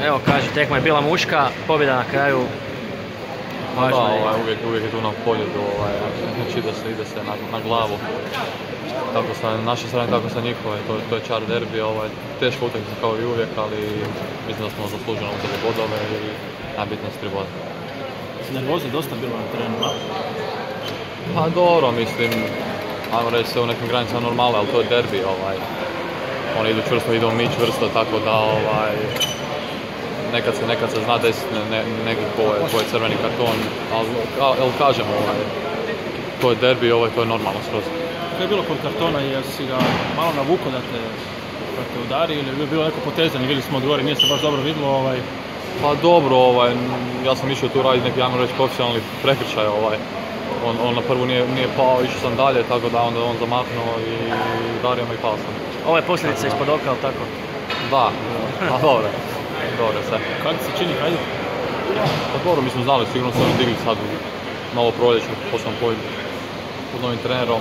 Evo, kaže, tekma je bila muška, pobjeda na kraju. Da, uvijek je tu na pobjedu, znači ide se na glavu. Tako sa naše strane, tako sa njihove, to je čar derbi, teška utakmica kao i uvijek, ali mislim da smo zasluženo uzeli bodove i najbitnije su 3 boda. Nervoze dosta bilo na terenu, da? Pa dobro, mislim, ajmo reći se u nekim granicama normale, ali to je derbi, oni idu čvrsto, idemo mi čvrsto, tako da nekad se zna desiti neki koji je crveni karton, ali kažem, to je derbi, to je normalno skroz. Kako je bilo kod kartona, jel si ga malo navuko da te udari ili je bilo neko potezanje, vidjeli smo od gore, nije se baš dobro vidjelo? Pa dobro, ja sam išao tu raditi neki, ajmo reći, profesionalni prekršaj, on na prvu nije pao, išao sam dalje, tako da onda on zamahnuo i udario me i pao sam. Ovo je posljedica ispod oka, ali tako? Da, pa dobro sve. Kako se čini, hajde? Pa dobro, mi smo znali, sigurno se oni digli sad u novo proljeće, posebno pod novim trenerom,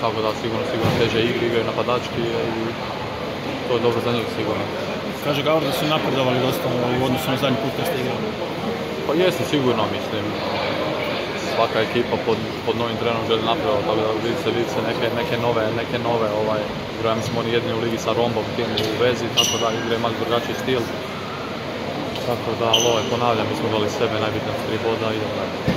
tako da sigurno teže igraju napadački i to je dobro za njih sigurno. Kaže Gavor da su napredovali dosta u odnosu na zadnji put kad ste igrali. Pa jeste sigurno, mislim. Svaka ekipa pod novim trenerom želi napredovati, tako da vidi se neke nove igraju, mislim oni jedini u ligi sa Rombom tim u vezi, tako da igraju malo drugačiji stil. Tako da, ponavljam, mi smo dali sebe, najbitnije 3 boda i idemo dalje.